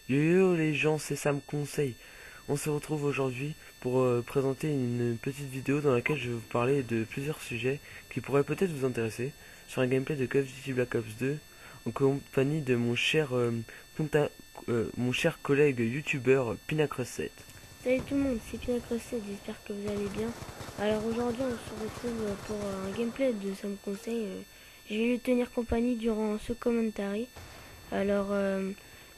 Yo yo les gens, c'est Sam Conseil. On se retrouve aujourd'hui pour présenter une petite vidéo dans laquelle je vais vous parler de plusieurs sujets qui pourraient peut-être vous intéresser sur un gameplay de Call of Duty Black Ops 2 en compagnie de mon cher, mon cher collègue youtubeur Pinacre7. Salut tout le monde, c'est Pina Crosset, j'espère que vous allez bien. Alors aujourd'hui on se retrouve pour un gameplay de Sam Conseil. Je vais lui tenir compagnie durant ce commentary. Alors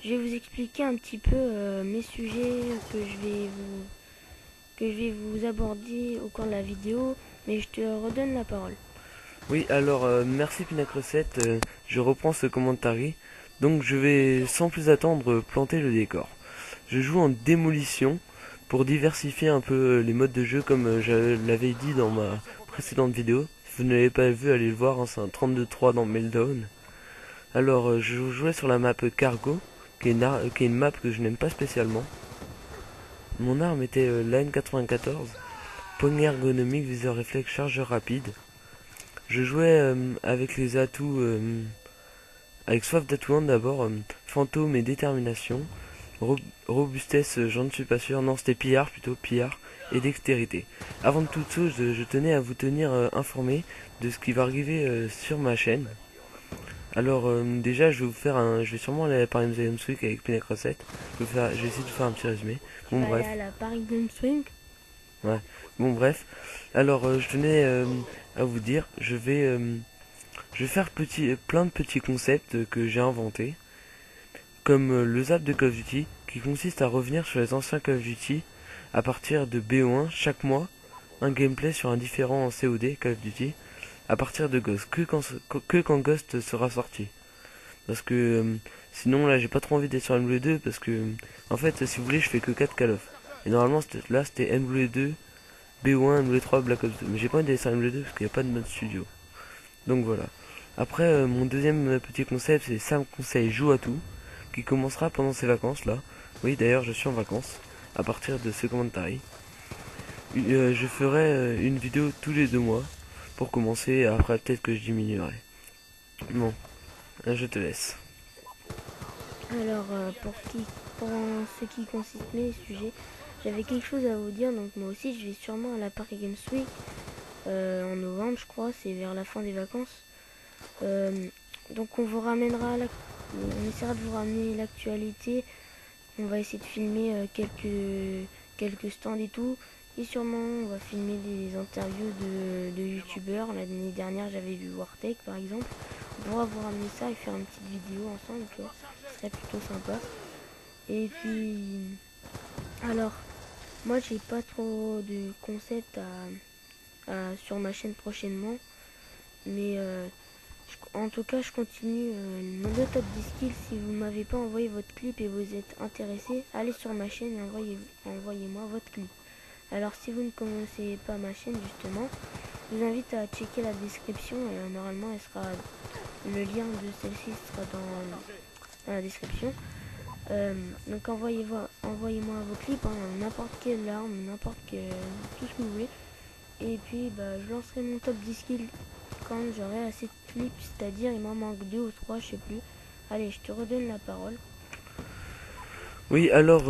je vais vous expliquer un petit peu mes sujets que je vais vous aborder au cours de la vidéo, mais je te redonne la parole. Oui, alors merci Pinacre7, je reprends ce commentary. Donc je vais sans plus attendre planter le décor. Je joue en démolition pour diversifier un peu les modes de jeu comme je l'avais dit dans ma précédente vidéo. Si vous ne l'avez pas vu, allez le voir, hein, c'est un 32-3 dans Meltdown. Alors je jouais sur la map Cargo, qui est une map que je n'aime pas spécialement. Mon arme était la N94, poignée ergonomique, viseur réflexe, chargeur rapide. Je jouais avec les atouts, avec soif d'atouant d'abord, fantôme et détermination. Robustesse, j'en ne suis pas sûr. Non, c'était pillard plutôt, pillard et dextérité. Avant de toute chose, je tenais à vous tenir informé de ce qui va arriver sur ma chaîne. Alors déjà, je vais sûrement aller à Paris Games Week avec Pinacre7. Je vais essayer de faire un petit résumé. Tu Bon vas aller bref, à la Paris Games Week. ouais. Bon bref. Alors je tenais à vous dire, je vais faire plein de petits concepts que j'ai inventés, comme le zap de Call of Duty, qui consiste à revenir sur les anciens Call of Duty à partir de BO1 chaque mois, un gameplay sur un différent COD Call of Duty à partir de Ghost, que quand Ghost sera sorti. Parce que sinon là j'ai pas trop envie d'être sur MW2 parce que en fait si vous voulez je fais que 4 Call of. Et normalement là c'était MW2, BO1, MW3, Black Ops 2. Mais j'ai pas envie d'être sur MW2 parce qu'il n'y a pas de mode studio. Donc voilà. Après mon deuxième petit concept c'est Sam Conseil joue à tout qui commencera pendant ces vacances là. Oui d'ailleurs je suis en vacances à partir de ce commentary. Je ferai une vidéo tous les 2 mois pour commencer. Après peut-être que je diminuerai. Bon, je te laisse. Alors pour ce qui consiste mes sujets, j'avais quelque chose à vous dire, donc moi aussi je vais sûrement à la Paris Games Week. En novembre, je crois, c'est vers la fin des vacances. Donc on essaiera de vous ramener l'actualité. On va essayer de filmer quelques stands et tout. Et sûrement, on va filmer des interviews de youtubeurs. L'année dernière, j'avais vu Wartech par exemple. On pourra vous ramener ça et faire une petite vidéo ensemble, tu vois. Ce serait plutôt sympa. Et puis, alors, moi, j'ai pas trop de concepts sur ma chaîne prochainement. Mais en tout cas, je continue le top 10 skills. Si vous m'avez pas envoyé votre clip et vous êtes intéressé, allez sur ma chaîne et envoyez-moi votre clip. Alors si vous ne connaissez pas ma chaîne justement, je vous invite à checker la description. Et, normalement, le lien de celle-ci sera dans la description. Donc envoyez-moi vos clips, hein, n'importe quelle arme, tout ce que vous voulez. Et puis je lancerai mon top 10 kills quand j'aurai assez de clips, c'est-à-dire il m'en manque 2 ou 3, je sais plus. Allez, je te redonne la parole. Oui, alors,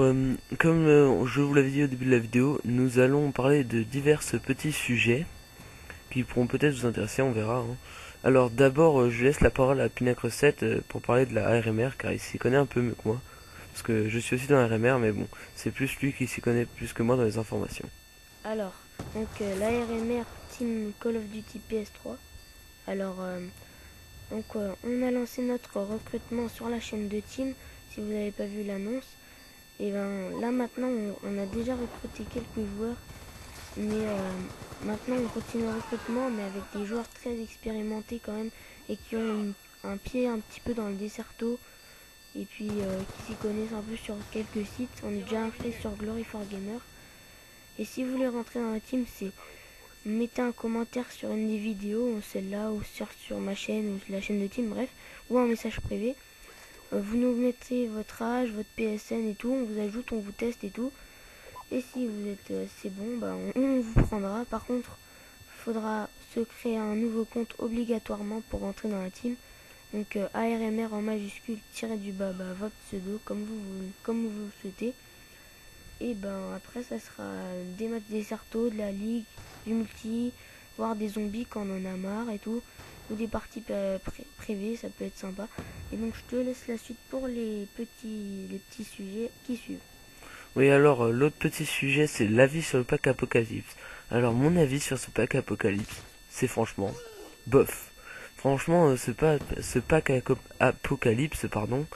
comme je vous l'avais dit au début de la vidéo, nous allons parler de divers petits sujets qui pourront peut-être vous intéresser, on verra, hein. Alors d'abord, je laisse la parole à Pinacre7 pour parler de la ARMR, car il s'y connaît un peu mieux que moi. Parce que je suis aussi dans la ARMR, mais bon, c'est plus lui qui s'y connaît plus que moi dans les informations. Alors, donc l'ARMR Team Call of Duty PS3. Alors, on a lancé notre recrutement sur la chaîne de Team, si vous n'avez pas vu l'annonce. Et ben là maintenant, on a déjà recruté quelques joueurs. Mais maintenant, on continue le recrutement, mais avec des joueurs très expérimentés quand même, et qui ont un pied un petit peu dans le Desserto, et puis qui s'y connaissent un peu sur quelques sites. On est déjà inscrit sur Glory for Gamer. Et si vous voulez rentrer dans la team, c'est mettez un commentaire sur une des vidéos, celle-là, ou sur ma chaîne, ou sur la chaîne de team, bref, ou un message privé. Vous nous mettez votre âge, votre PSN et tout, on vous ajoute, on vous teste et tout. Et si vous êtes c'est bon, on vous prendra. Par contre, il faudra se créer un nouveau compte obligatoirement pour rentrer dans la team. Donc ARMR en majuscule, tiré du bas, votre pseudo, comme vous le souhaitez. Et ben après ça sera des matchs des Certos, de la ligue, du multi, voire des zombies quand on en a marre et tout, ou des parties privées, ça peut être sympa. Et donc je te laisse la suite pour les petits sujets qui suivent. Oui, alors l'autre petit sujet, c'est l'avis sur le pack Apocalypse. Alors mon avis sur ce pack Apocalypse, c'est franchement bof. Franchement, ce pack Apocalypse, pardon,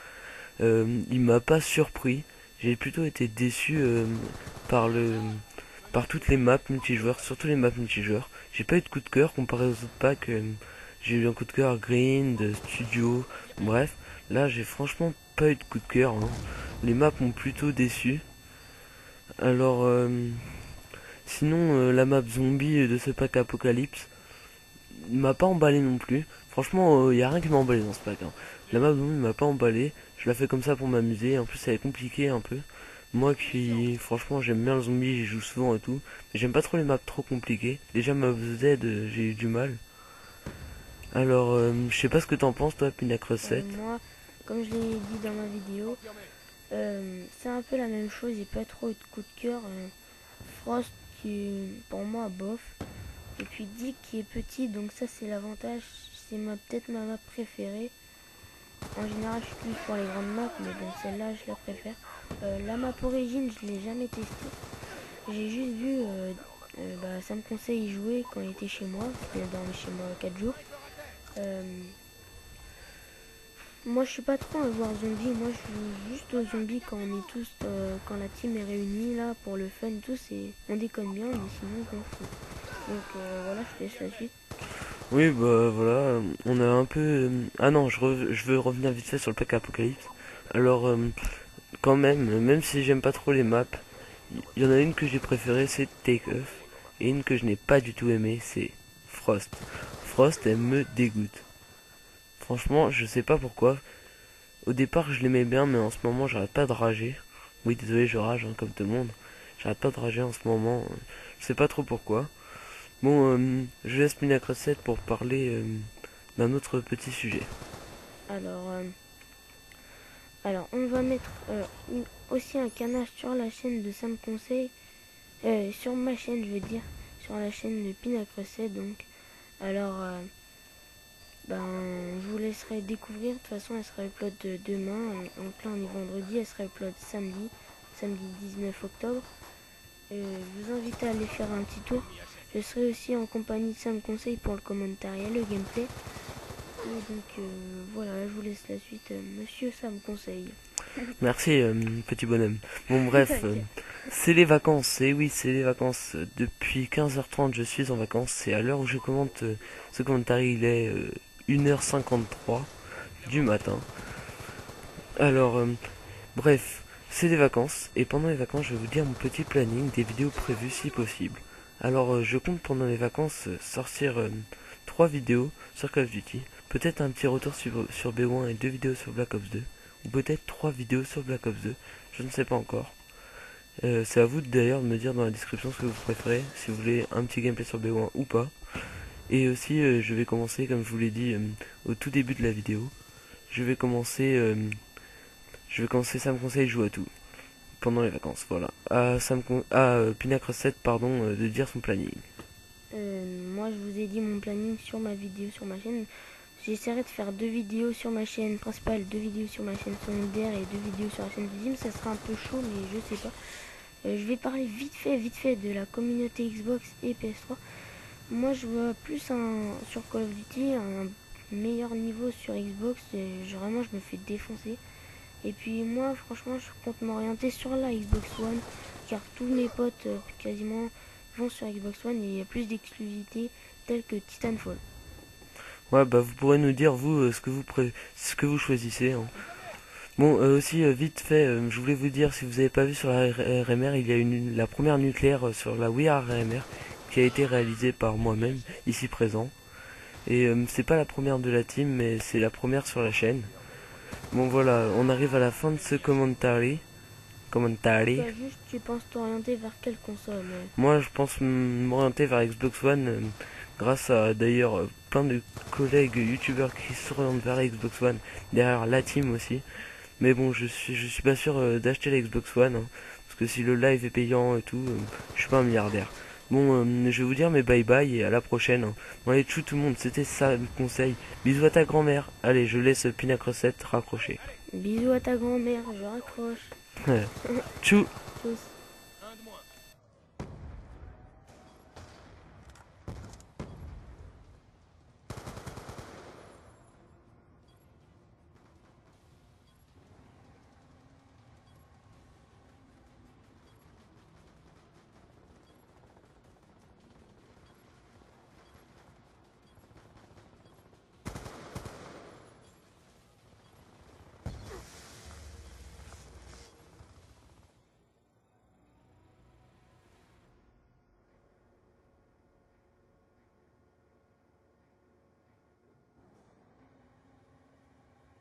il m'a pas surpris. J'ai plutôt été déçu par toutes les maps multijoueurs, surtout les maps multijoueurs. J'ai pas eu de coup de cœur comparé aux autres packs. J'ai eu un coup de cœur Green, de Studio, bref. Là, j'ai franchement pas eu de coup de cœur, hein. Les maps m'ont plutôt déçu. Alors, sinon, la map zombie de ce pack Apocalypse m'a pas emballé non plus. Franchement, y a rien qui m'a emballé dans ce pack, hein. La map zombie m'a pas emballé. Je la fais comme ça pour m'amuser. En plus, elle est compliquée un peu. Moi qui, franchement, j'aime bien le zombie, j'y joue souvent et tout. Mais j'aime pas trop les maps trop compliquées. Déjà, map Z, j'ai eu du mal. Alors, je sais pas ce que t'en penses, toi, Pinac Recette. Moi, comme je l'ai dit dans ma vidéo, c'est un peu la même chose, j'ai pas trop eu de coup de cœur. Frost qui pour moi bof. Et puis Dick qui est petit, donc ça c'est l'avantage, c'est peut-être ma map préférée. En général je suis plus pour les grandes maps, mais bon celle-là je la préfère. La map origine je l'ai jamais testée. J'ai juste vu ça me conseille y jouer quand il était chez moi, il a dormi chez moi 4 jours. Moi je suis pas trop un joueur zombie, moi je joue juste aux zombies quand on est tous, quand la team est réunie là pour le fun tous et on déconne bien, mais sinon on s'en fout. Donc voilà, je te laisse la suite. Oui, bah voilà, on a un peu... Ah non, je veux revenir vite fait sur le pack Apocalypse. Alors, quand même, même si j'aime pas trop les maps, il y en a une que j'ai préférée, c'est Take Off. Et une que je n'ai pas du tout aimée, c'est Frost. Frost, elle me dégoûte. Franchement, je sais pas pourquoi. Au départ, je l'aimais bien, mais en ce moment, j'arrête pas de rager. Oui, désolé, je rage, hein, comme tout le monde. J'arrête pas de rager en ce moment. Je sais pas trop pourquoi. Bon, je laisse Pinac Recette pour parler d'un autre petit sujet. Alors, on va mettre aussi un canard sur la chaîne de Sam Conseil, sur ma chaîne, je veux dire, sur la chaîne de Pinac Recette. Donc, alors, je vous laisserai découvrir. De toute façon, elle sera upload demain. Donc là, on est vendredi, elle sera upload samedi 19 octobre. Je vous invite à aller faire un petit tour. Je serai aussi en compagnie de Sam Conseil pour le commentariat, le gameplay. Et donc voilà, je vous laisse la suite. Monsieur Sam Conseil. Merci, petit bonhomme. Bon, bref, c'est les vacances. Et oui, c'est les vacances. Depuis 15h30, je suis en vacances. Et à l'heure où je commente ce commentaire, il est 1h53 du matin. Alors, bref, c'est des vacances. Et pendant les vacances, je vais vous dire mon petit planning des vidéos prévues si possible. Alors, je compte pendant les vacances sortir 3 vidéos sur Call of Duty. Peut-être un petit retour sur B1 et 2 vidéos sur Black Ops 2. Ou peut-être 3 vidéos sur Black Ops 2. Je ne sais pas encore. C'est à vous d'ailleurs de me dire dans la description ce que vous préférez. Si vous voulez un petit gameplay sur B1 ou pas. Et aussi, je vais commencer, comme je vous l'ai dit au tout début de la vidéo. Je vais commencer... ça me conseille joue à tout pendant les vacances, voilà. Pinac Recette, pardon, de dire son planning. Moi, je vous ai dit mon planning sur ma vidéo sur ma chaîne. J'essaierai de faire 2 vidéos sur ma chaîne principale, 2 vidéos sur ma chaîne secondaire et 2 vidéos sur la chaîne deuxième. Ça sera un peu chaud, mais je sais pas. Je vais parler vite fait de la communauté Xbox et PS3. Moi, je vois plus sur Call of Duty un meilleur niveau sur Xbox. Vraiment, je me fais défoncer. Et puis moi, franchement, je compte m'orienter sur la Xbox One, car tous mes potes quasiment vont sur Xbox One et il y a plus d'exclusivité telles que Titanfall. Ouais, bah vous pourrez nous dire vous ce que vous choisissez, hein. Bon, aussi vite fait, je voulais vous dire si vous n'avez pas vu sur la RMR, il y a la première nucléaire sur la We Are RMR qui a été réalisée par moi-même ici présent. Et c'est pas la première de la team, mais c'est la première sur la chaîne. Bon voilà, on arrive à la fin de ce commentary. Toi, juste, tu penses t'orienter vers quelle console? Moi, je pense m'orienter vers Xbox One, grâce à d'ailleurs plein de collègues youtubeurs qui s'orientent vers la Xbox One, derrière la team aussi. Mais bon, je suis pas sûr d'acheter la Xbox One, hein, parce que si le live est payant et tout, je suis pas un milliardaire. Bon, je vais vous dire mes bye bye et à la prochaine, hein. Bon allez, tchou tout le monde, c'était ça le conseil. Bisous à ta grand-mère. Allez, je laisse Pinac Recette raccrocher. Bisous à ta grand-mère, je raccroche. Tchou. Tchuss.